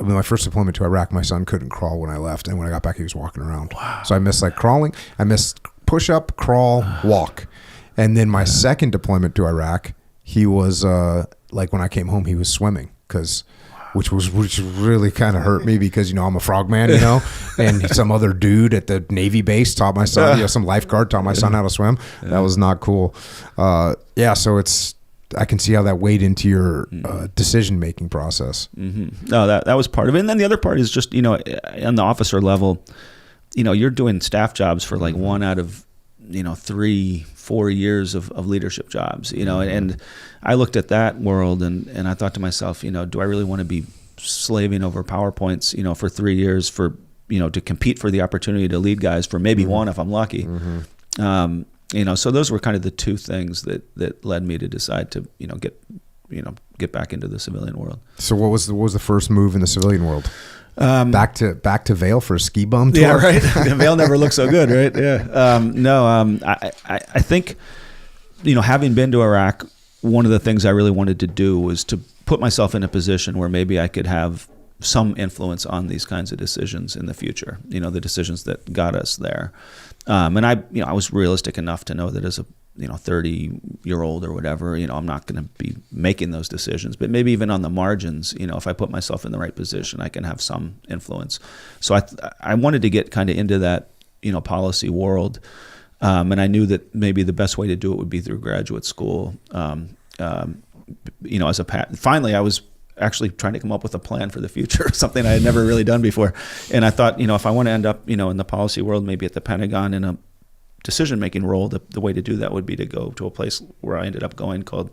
my first deployment to Iraq, my son couldn't crawl when I left, and when I got back, he was walking around. Wow. So I missed like crawling. I missed push up, crawl, walk. And then my second deployment to Iraq, he was like when I came home, he was swimming which really kind of hurt me because, I'm a frogman, and some other dude at the Navy base taught my son, some lifeguard taught my son how to swim. That was not cool. So I can see how that weighed into your decision-making process. Mm-hmm. No, that was part of it. And then the other part is just, on the officer level, you're doing staff jobs for like one out of, 3-4 years of leadership jobs, and I looked at that world and I thought to myself, do I really want to be slaving over PowerPoints, for 3 years for, to compete for the opportunity to lead guys for maybe one if I'm lucky. So those were kind of the two things that led me to decide to, get back into the civilian world. So what was the first move in the civilian world? Back to Vail for a ski bum tour? Yeah, right. Vail never looked so good, right? Yeah. I think, having been to Iraq, one of the things I really wanted to do was to put myself in a position where maybe I could have some influence on these kinds of decisions in the future, the decisions that got us there. And I was realistic enough to know that as a 30-year-old or whatever, I'm not going to be making those decisions, but maybe even on the margins, if I put myself in the right position, I can have some influence. So I wanted to get kind of into that, policy world. And I knew that maybe the best way to do it would be through graduate school. Finally, I was actually trying to come up with a plan for the future, something I had never really done before. And I thought, if I want to end up, in the policy world, maybe at the Pentagon in a decision-making role, the way to do that would be to go to a place where I ended up going called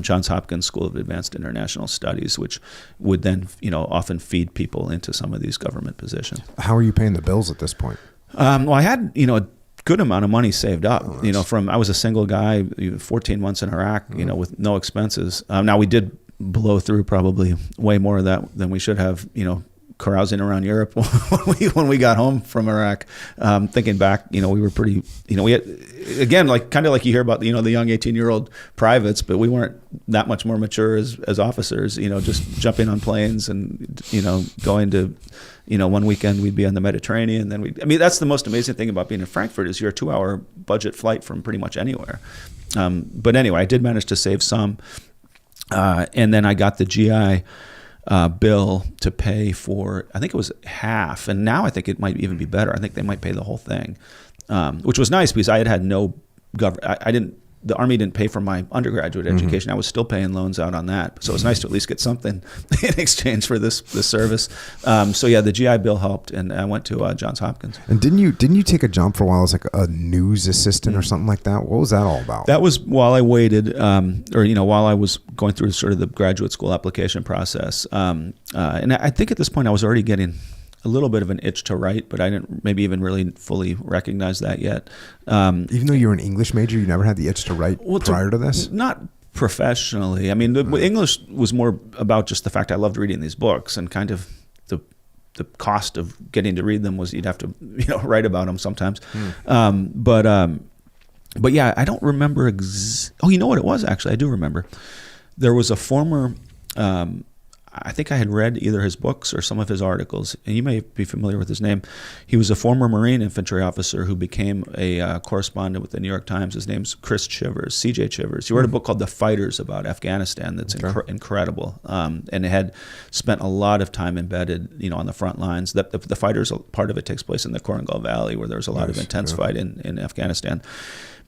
Johns Hopkins School of Advanced International Studies, which would then, often feed people into some of these government positions. How are you paying the bills at this point? Well, I had, a good amount of money saved up, I was a single guy, 14 months in Iraq, with no expenses. Now we did blow through probably way more of that than we should have, carousing around Europe when we got home from Iraq. Thinking back, we were pretty, we had, again, kind of like you hear about, the young 18-year-old privates, but we weren't that much more mature as officers, just jumping on planes and, going to, one weekend we'd be on the Mediterranean. Then that's the most amazing thing about being in Frankfurt is you're a 2-hour budget flight from pretty much anywhere. But anyway, I did manage to save some. And then I got the GI bill to pay for, I think it was half, and now I think it might even be better. I think they might pay the whole thing, which was nice because I had no the Army didn't pay for my undergraduate education. I was still paying loans out on that, so it was nice to at least get something in exchange for this service. So yeah, the GI Bill helped, and I went to Johns Hopkins. And didn't you take a jump for a while as like a news assistant or something like that? What was that all about? That was while I waited, while I was going through sort of the graduate school application process. And I think at this point I was already getting a little bit of an itch to write, but I didn't maybe even really fully recognize that yet. Even though you were an English major, you never had the itch to write prior to this? Not professionally. I mean, English was more about just the fact I loved reading these books, and kind of the cost of getting to read them was you'd have to write about them sometimes. But yeah, I don't remember. Oh, you know what it was actually? I do remember. There was a former. I think I had read either his books or some of his articles, and you may be familiar with his name. He was a former Marine infantry officer who became a correspondent with the New York Times. His name's Chris Chivers, C.J. Chivers. He wrote a book called The Fighters about Afghanistan that's incredible, and it had spent a lot of time embedded, on the front lines. The Fighters, part of it takes place in the Korengal Valley, where there was a lot of intense fight in Afghanistan.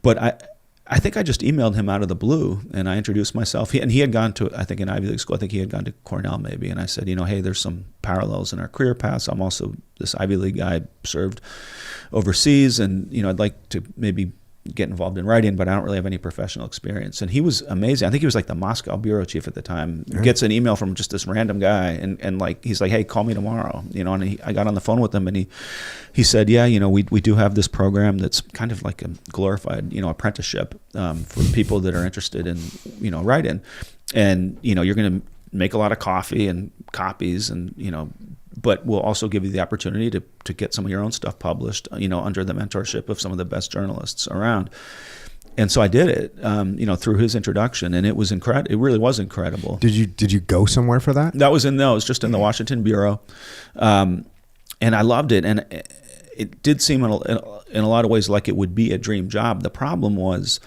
But I think I just emailed him out of the blue, and I introduced myself. He had gone to, I think, an Ivy League school. I think he had gone to Cornell maybe. And I said, hey, there's some parallels in our career paths. I'm also this Ivy League guy, served overseas, and I'd like to maybe get involved in writing, but I don't really have any professional experience. And he was amazing. I think he was like the Moscow bureau chief at the time. Right. Gets an email from just this random guy, and like he's like, hey, call me tomorrow. And I got on the phone with him, and he said, yeah, we do have this program that's kind of like a glorified apprenticeship for people that are interested in writing, and you're going to make a lot of coffee and copies, and but we'll also give you the opportunity to get some of your own stuff published, under the mentorship of some of the best journalists around. And so I did it, through his introduction, and it was incredible. It really was incredible. Did you go somewhere for that? That was just in the Washington Bureau, and I loved it. And it did seem in a lot of ways like it would be a dream job. The problem was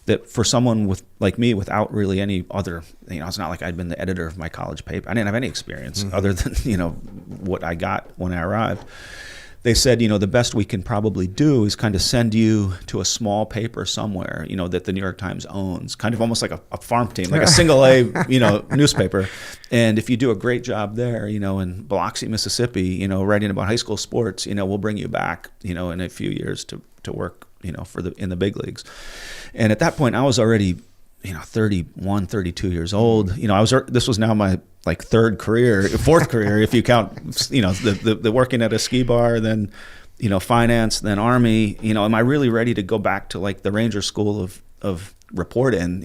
that for someone like me, without really any other, it's not like I'd been the editor of my college paper. I didn't have any experience other than what I got when I arrived. They said, the best we can probably do is kind of send you to a small paper somewhere, that the New York Times owns, kind of almost like a farm team, like a single A, newspaper. And if you do a great job there, in Biloxi, Mississippi, writing about high school sports, we'll bring you back, in a few years to work, in the big leagues. And at that point, I was already, 31, 32 years old. This was now my fourth career, if you count, the working at a ski bar, then, finance, then Army, am I really ready to go back to the Ranger School of reporting,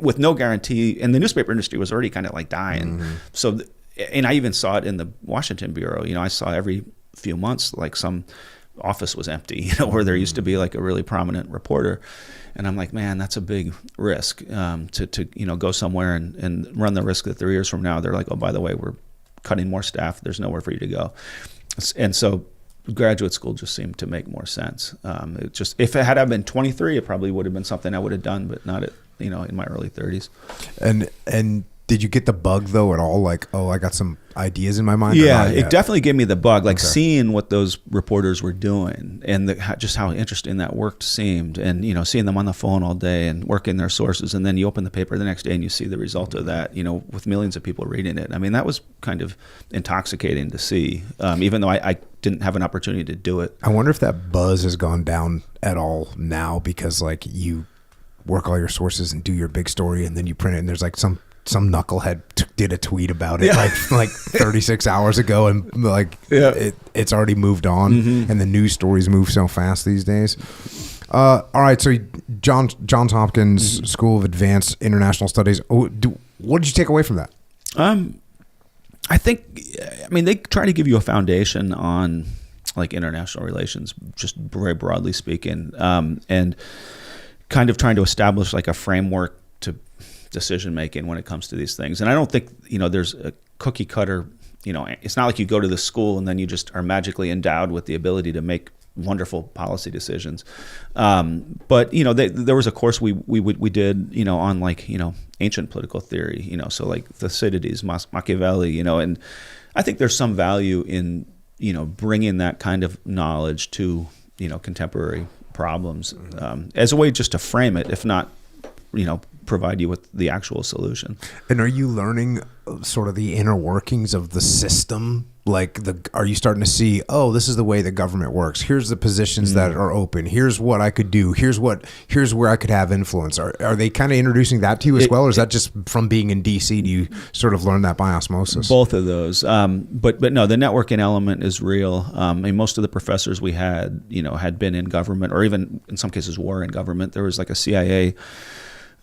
with no guarantee? And the newspaper industry was already kind of dying. So, and I even saw it in the Washington Bureau. I saw every few months, some office was empty, where there used to be a really prominent reporter. And I'm like, man, that's a big risk to go somewhere and run the risk that 3 years from now, they're like, oh, by the way, we're cutting more staff. There's nowhere for you to go. And so graduate school just seemed to make more sense. If it had I been 23, it probably would have been something I would have done, but not in my early 30s. And did you get the bug though at all? I got some ideas in my mind. Yeah, it definitely gave me the bug. Seeing what those reporters were doing and just how interesting that work seemed, and seeing them on the phone all day and working their sources, and then you open the paper the next day and you see the result of that. With millions of people reading it. I mean, that was kind of intoxicating to see, even though I didn't have an opportunity to do it. I wonder if that buzz has gone down at all now, because you work all your sources and do your big story, and then you print it, and there's some knucklehead did a tweet about it like 36 hours ago, and it's already moved on, and the news stories move so fast these days. All right, so Johns Hopkins School of Advanced International Studies. What did you take away from that? I mean, they try to give you a foundation on international relations, just very broadly speaking, and kind of trying to establish a framework to decision making when it comes to these things. And I don't think there's a cookie cutter. It's not like you go to the school and then you just are magically endowed with the ability to make wonderful policy decisions. But there was a course we did on ancient political theory. So Thucydides, Machiavelli. And I think there's some value in bringing that kind of knowledge to contemporary problems as a way just to frame it, if not provide you with the actual solution. And are you learning sort of the inner workings of the system? Are you starting to see, oh, this is the way the government works. Here's the positions that are open. Here's what I could do. Here's where I could have influence. Are they kind of introducing that to you as well? Or is that just from being in DC? Do you sort of learn that by osmosis? Both of those. But no, the networking element is real. Most of the professors we had, had been in government, or even in some cases were in government. There was a CIA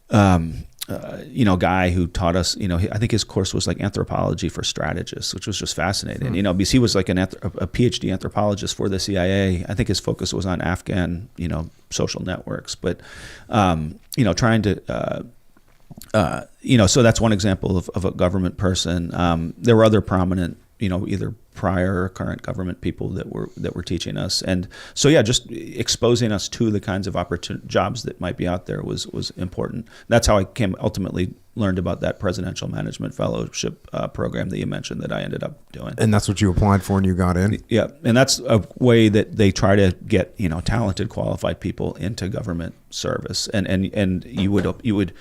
guy who taught us, I think his course was anthropology for strategists, which was just fascinating. Because he was a PhD anthropologist for the CIA. I think his focus was on Afghan, social networks. But, trying to, so that's one example of a government person. There were other prominent, either prior or current government people that were teaching us, and so just exposing us to the kinds of jobs that might be out there was important. That's how I ultimately learned about that presidential management fellowship program that you mentioned that I ended up doing. And that's what you applied for and you got in? Yeah, and that's a way that they try to get talented, qualified people into government service, and you would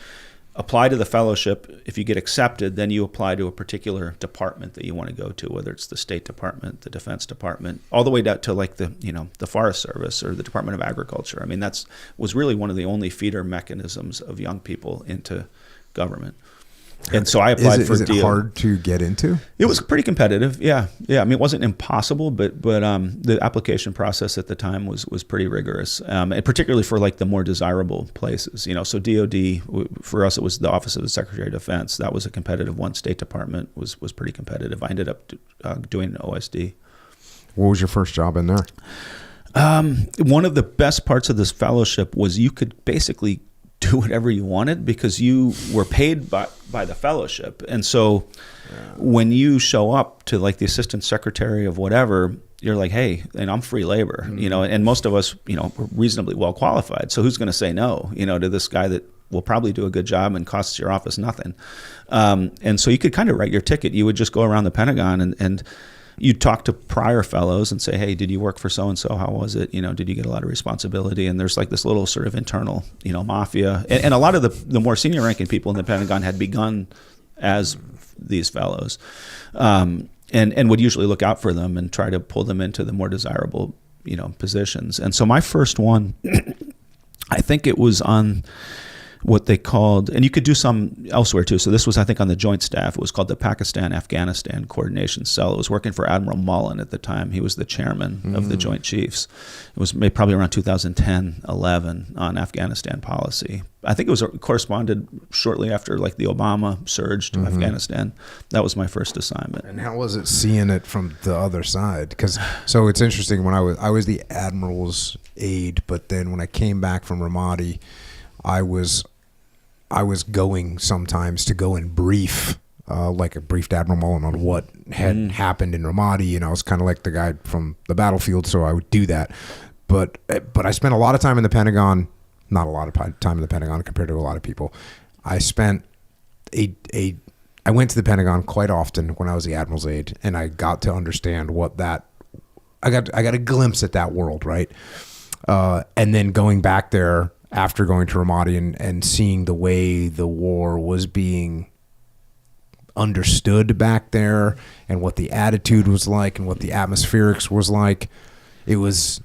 apply to the fellowship. If you get accepted, then you apply to a particular department that you want to go to, whether it's the State Department, the Defense Department, all the way down to the Forest Service or the Department of Agriculture. I mean, was really one of the only feeder mechanisms of young people into government. And so I applied for a deal. Is it hard to get into? It was pretty competitive. Yeah. I mean, it wasn't impossible, but the application process at the time was pretty rigorous, and particularly for the more desirable places. So DOD, for us, it was the Office of the Secretary of Defense. That was a competitive one. State Department was pretty competitive. I ended up doing an OSD. What was your first job in there? One of the best parts of this fellowship was you could basically do whatever you wanted because you were paid by the fellowship. And so when you show up to like the assistant secretary of whatever, you're like, hey, and I'm free labor, and most of us, we're reasonably well qualified. So who's going to say no, to this guy that will probably do a good job and costs your office nothing. And so you could kind of write your ticket. You would just go around the Pentagon and you'd talk to prior fellows and say, hey, did you work for so-and-so? How was it? Did you get a lot of responsibility? And there's like this little sort of internal, mafia. And a lot of the more senior ranking people in the Pentagon had begun as these fellows, and would usually look out for them and try to pull them into the more desirable, positions. And so my first one, I think it was on what they called, and you could do some elsewhere too. So this was, I think, on the Joint Staff. It was called the Pakistan-Afghanistan Coordination Cell. It was working for Admiral Mullen at the time. He was the chairman of the Joint Chiefs. It was made probably around 2010, 11 on Afghanistan policy. I think it was corresponded shortly after like the Obama surge to Afghanistan. That was my first assignment. And how was it seeing it from the other side? Because so it's interesting. When I was the admiral's aide, but then when I came back from Ramadi, I was going sometimes to go and brief, like a briefed Admiral Mullen on what had happened in Ramadi, and I was kind of like the guy from the battlefield, so I would do that. But I spent a lot of time in the Pentagon, not a lot of time in the Pentagon compared to a lot of people. I spent I went to the Pentagon quite often when I was the Admiral's aide, and I got to understand what that, I got a glimpse at that world, right? And then going back there, after going to Ramadi and seeing the way the war was being understood back there and what the attitude was like and what the atmospherics was like, it was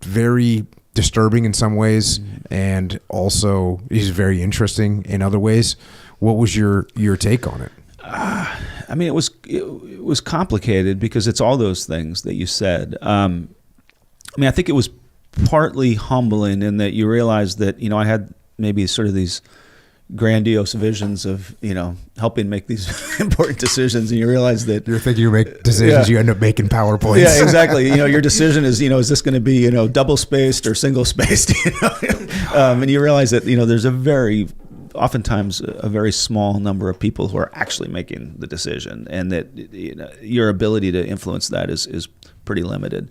very disturbing in some ways, and also is very interesting in other ways. What was your take on it? I mean, it was complicated because it's all those things that you said. I think it was partly humbling in that you realize that, I had maybe sort of these grandiose visions of, helping make these important decisions, and you realize that you're thinking you make decisions, you end up making PowerPoints. Yeah, exactly. Your decision is, is this going to be, double spaced or single spaced, and you realize that, there's oftentimes a very small number of people who are actually making the decision, and that your ability to influence that is pretty limited.